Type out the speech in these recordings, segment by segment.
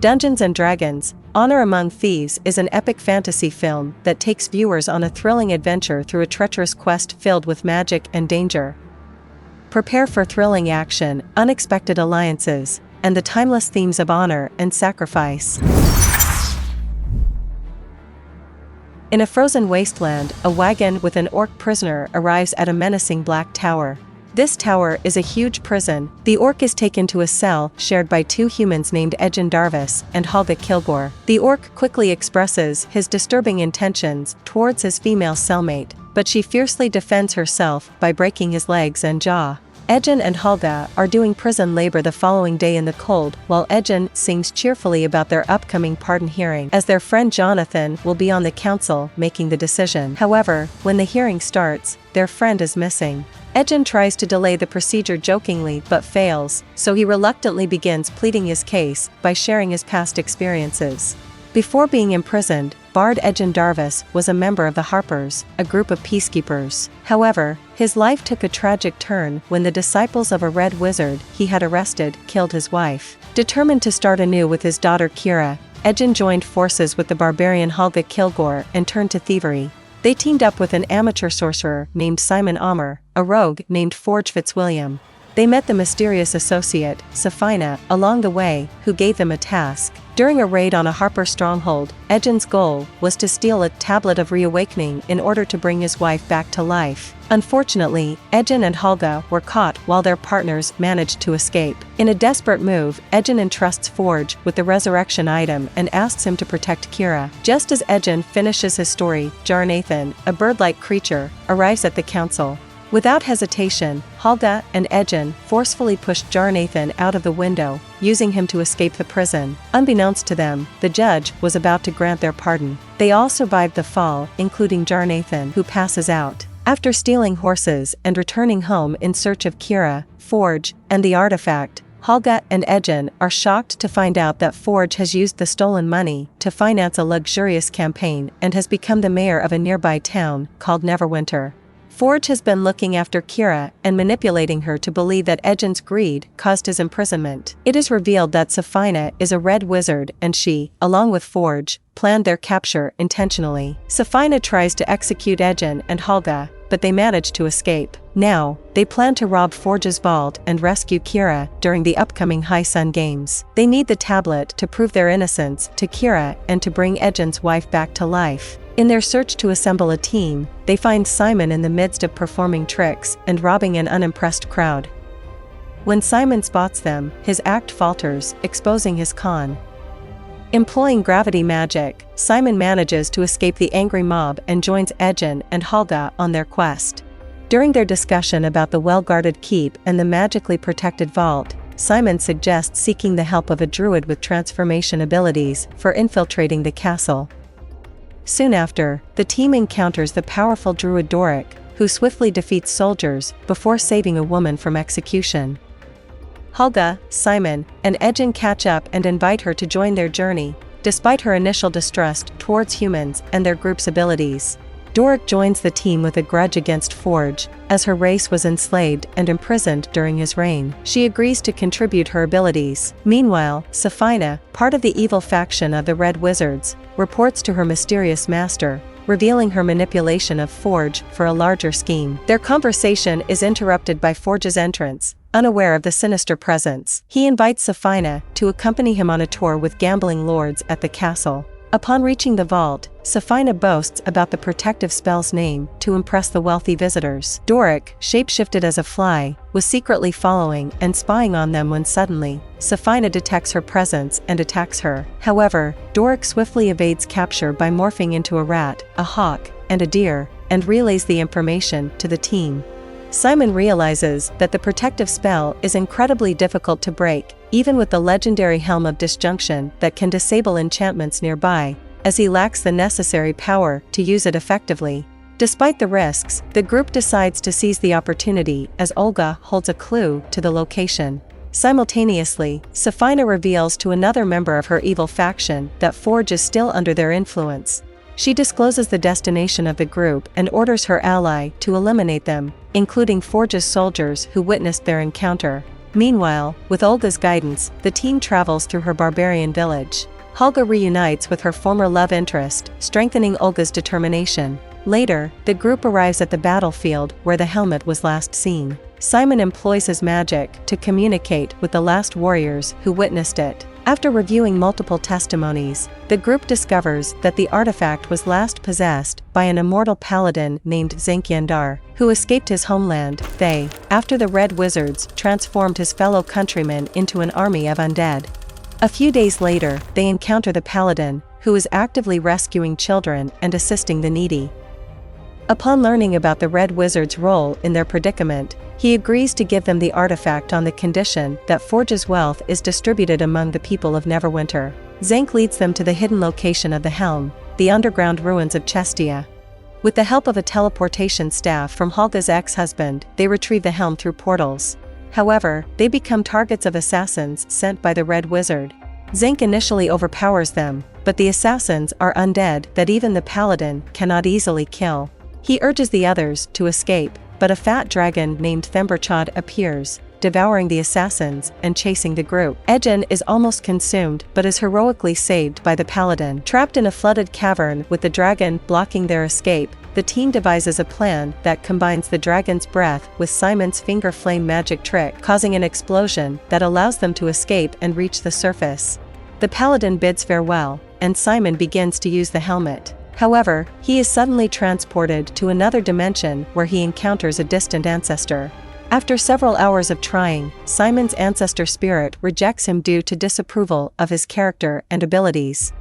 Dungeons & Dragons: Honor Among Thieves is an epic fantasy film that takes viewers on a thrilling adventure through a treacherous quest filled with magic and danger. Prepare for thrilling action, unexpected alliances, and the timeless themes of honor and sacrifice. In a frozen wasteland, a wagon with an orc prisoner arrives at a menacing black tower. This tower is a huge prison. The orc is taken to a cell shared by two humans named Ejin Darvis and Halga Kilgore. The orc quickly expresses his disturbing intentions towards his female cellmate, but she fiercely defends herself by breaking his legs and jaw. Ejin and Halga are doing prison labor the following day in the cold, while Ejin sings cheerfully about their upcoming pardon hearing, as their friend Jonathan will be on the council making the decision. However, when the hearing starts, their friend is missing. Ejin tries to delay the procedure jokingly but fails, so he reluctantly begins pleading his case by sharing his past experiences. Before being imprisoned, Bard Ejin Darvis was a member of the Harpers, a group of peacekeepers. However, his life took a tragic turn when the disciples of a red wizard he had arrested killed his wife. Determined to start anew with his daughter Kira, Ejin joined forces with the barbarian Halga Kilgore and turned to thievery. They teamed up with an amateur sorcerer named Simon Omer, a rogue named Forge Fitzwilliam. They met the mysterious associate, Safina, along the way, who gave them a task. During a raid on a Harper stronghold, Ejin's goal was to steal a tablet of reawakening in order to bring his wife back to life. Unfortunately, Ejin and Halga were caught while their partners managed to escape. In a desperate move, Ejin entrusts Forge with the resurrection item and asks him to protect Kira. Just as Ejin finishes his story, Jarnathan, a bird-like creature, arrives at the council. Without hesitation, Halga and Ejin forcefully pushed Jarnathan out of the window, using him to escape the prison. Unbeknownst to them, the judge was about to grant their pardon. They all survived the fall, including Jarnathan, who passes out. After stealing horses and returning home in search of Kira, Forge, and the artifact, Halga and Ejin are shocked to find out that Forge has used the stolen money to finance a luxurious campaign and has become the mayor of a nearby town called Neverwinter. Forge has been looking after Kira and manipulating her to believe that Ejin's greed caused his imprisonment. It is revealed that Safina is a red wizard and she, along with Forge, planned their capture intentionally. Safina tries to execute Ejin and Halga, but they manage to escape. Now, they plan to rob Forge's vault and rescue Kira during the upcoming High Sun Games. They need the tablet to prove their innocence to Kira and to bring Ejin's wife back to life. In their search to assemble a team, they find Simon in the midst of performing tricks and robbing an unimpressed crowd. When Simon spots them, his act falters, exposing his con. Employing gravity magic, Simon manages to escape the angry mob and joins Ejin and Halga on their quest. During their discussion about the well-guarded keep and the magically protected vault, Simon suggests seeking the help of a druid with transformation abilities for infiltrating the castle. Soon after, the team encounters the powerful druid Doric, who swiftly defeats soldiers before saving a woman from execution. Halga, Simon, and Ejin catch up and invite her to join their journey, despite her initial distrust towards humans and their group's abilities. Doric joins the team with a grudge against Forge, as her race was enslaved and imprisoned during his reign. She agrees to contribute her abilities. Meanwhile, Safina, part of the evil faction of the Red Wizards, reports to her mysterious master, revealing her manipulation of Forge for a larger scheme. Their conversation is interrupted by Forge's entrance. Unaware of the sinister presence, he invites Safina to accompany him on a tour with gambling lords at the castle. Upon reaching the vault, Safina boasts about the protective spell's name to impress the wealthy visitors. Doric, shapeshifted as a fly, was secretly following and spying on them when suddenly, Safina detects her presence and attacks her. However, Doric swiftly evades capture by morphing into a rat, a hawk, and a deer, and relays the information to the team. Simon realizes that the protective spell is incredibly difficult to break, even with the legendary Helm of Disjunction that can disable enchantments nearby, as he lacks the necessary power to use it effectively. Despite the risks, the group decides to seize the opportunity as Olga holds a clue to the location. Simultaneously, Safina reveals to another member of her evil faction that Forge is still under their influence. She discloses the destination of the group and orders her ally to eliminate them, including Forge's soldiers who witnessed their encounter. Meanwhile, with Olga's guidance, the team travels through her barbarian village. Olga reunites with her former love interest, strengthening Olga's determination. Later, the group arrives at the battlefield where the helmet was last seen. Simon employs his magic to communicate with the last warriors who witnessed it. After reviewing multiple testimonies, the group discovers that the artifact was last possessed by an immortal paladin named Zenkyandar, who escaped his homeland, Thay, after the Red Wizards transformed his fellow countrymen into an army of undead. A few days later, they encounter the paladin, who is actively rescuing children and assisting the needy. Upon learning about the Red Wizard's role in their predicament, he agrees to give them the artifact on the condition that Forge's wealth is distributed among the people of Neverwinter. Zank leads them to the hidden location of the helm, the underground ruins of Chestia. With the help of a teleportation staff from Holga's ex-husband, they retrieve the helm through portals. However, they become targets of assassins sent by the Red Wizard. Zank initially overpowers them, but the assassins are undead that even the paladin cannot easily kill. He urges the others to escape, but a fat dragon named Themberchad appears, devouring the assassins and chasing the group. Ejin is almost consumed but is heroically saved by the paladin. Trapped in a flooded cavern with the dragon blocking their escape, the team devises a plan that combines the dragon's breath with Simon's finger flame magic trick, causing an explosion that allows them to escape and reach the surface. The paladin bids farewell, and Simon begins to use the helmet. However, he is suddenly transported to another dimension where he encounters a distant ancestor. After several hours of trying, Simon's ancestor spirit rejects him due to disapproval of his character and abilities.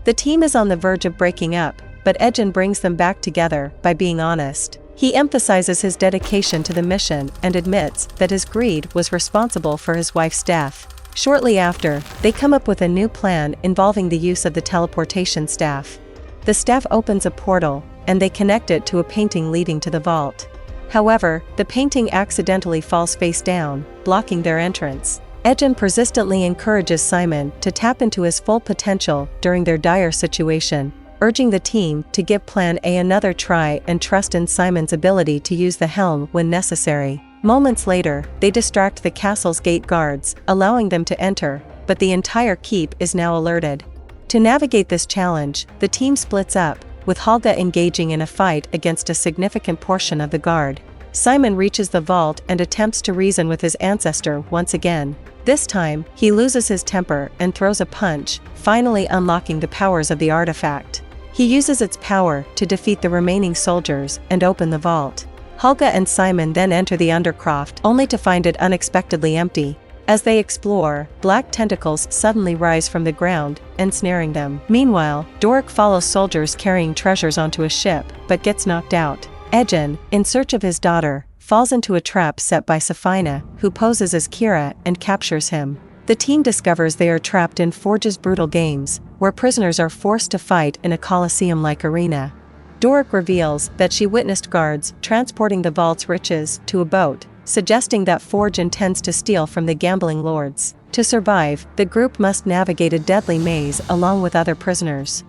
The team is on the verge of breaking up, but Ejin brings them back together by being honest. He emphasizes his dedication to the mission and admits that his greed was responsible for his wife's death. Shortly after, they come up with a new plan involving the use of the teleportation staff. The staff opens a portal, and they connect it to a painting leading to the vault. However, the painting accidentally falls face down, blocking their entrance. Ejin persistently encourages Simon to tap into his full potential during their dire situation, urging the team to give Plan A another try and trust in Simon's ability to use the helm when necessary. Moments later, they distract the castle's gate guards, allowing them to enter, but the entire keep is now alerted. To navigate this challenge, the team splits up, with Holga engaging in a fight against a significant portion of the guard. Simon reaches the vault and attempts to reason with his ancestor once again. This time, he loses his temper and throws a punch, finally unlocking the powers of the artifact. He uses its power to defeat the remaining soldiers and open the vault. Holga and Simon then enter the Undercroft, only to find it unexpectedly empty. As they explore, black tentacles suddenly rise from the ground, ensnaring them. Meanwhile, Doric follows soldiers carrying treasures onto a ship, but gets knocked out. Ejin, in search of his daughter, falls into a trap set by Safina, who poses as Kira and captures him. The team discovers they are trapped in Forge's brutal games, where prisoners are forced to fight in a coliseum-like arena. Doric reveals that she witnessed guards transporting the vault's riches to a boat, suggesting that Forge intends to steal from the gambling lords. To survive, the group must navigate a deadly maze along with other prisoners.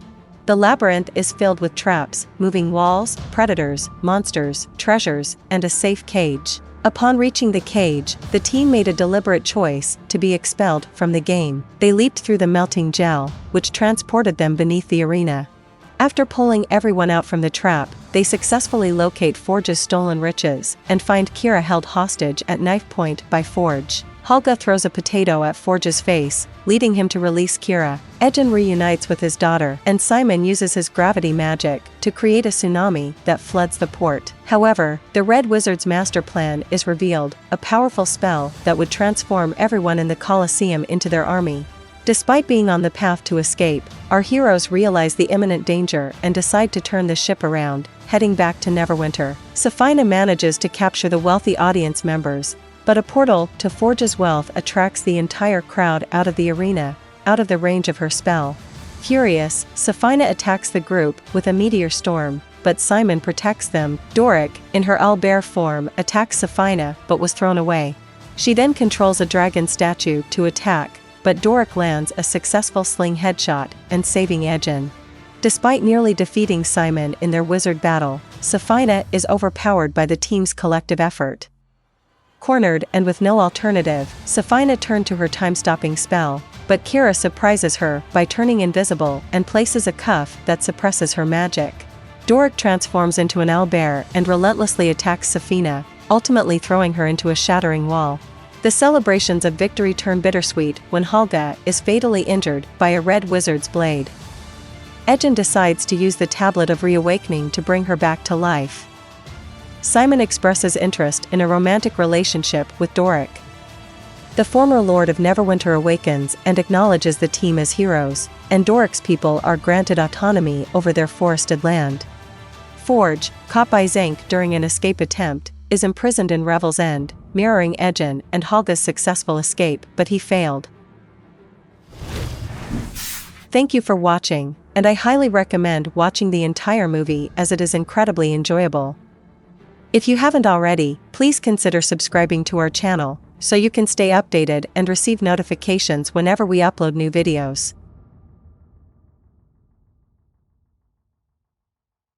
The labyrinth is filled with traps, moving walls, predators, monsters, treasures, and a safe cage. Upon reaching the cage, the team made a deliberate choice to be expelled from the game. They leaped through the melting gel, which transported them beneath the arena. After pulling everyone out from the trap, they successfully locate Forge's stolen riches and find Kira held hostage at knife point by Forge. Holga throws a potato at Forge's face, leading him to release Kira. Ejin reunites with his daughter, and Simon uses his gravity magic to create a tsunami that floods the port. However, the Red Wizard's master plan is revealed, a powerful spell that would transform everyone in the Coliseum into their army. Despite being on the path to escape, our heroes realize the imminent danger and decide to turn the ship around, heading back to Neverwinter. Safina manages to capture the wealthy audience members, but a portal to Forge's wealth attracts the entire crowd out of the arena, out of the range of her spell. Furious, Safina attacks the group with a meteor storm, but Simon protects them. Doric, in her owlbear form, attacks Safina but was thrown away. She then controls a dragon statue to attack, but Doric lands a successful sling headshot and saving Ejin. Despite nearly defeating Simon in their wizard battle, Safina is overpowered by the team's collective effort. Cornered and with no alternative, Safina turned to her time-stopping spell, but Kira surprises her by turning invisible and places a cuff that suppresses her magic. Doric transforms into an owlbear and relentlessly attacks Safina, ultimately throwing her into a shattering wall. The celebrations of victory turn bittersweet when Halga is fatally injured by a red wizard's blade. Ejin decides to use the Tablet of Reawakening to bring her back to life. Simon expresses interest in a romantic relationship with Doric. The former Lord of Neverwinter awakens and acknowledges the team as heroes, and Doric's people are granted autonomy over their forested land. Forge, caught by Zank during an escape attempt, is imprisoned in Revel's End, mirroring Ejin and Halga's successful escape, but he failed. Thank you for watching, and I highly recommend watching the entire movie as it is incredibly enjoyable. If you haven't already, please consider subscribing to our channel, so you can stay updated and receive notifications whenever we upload new videos.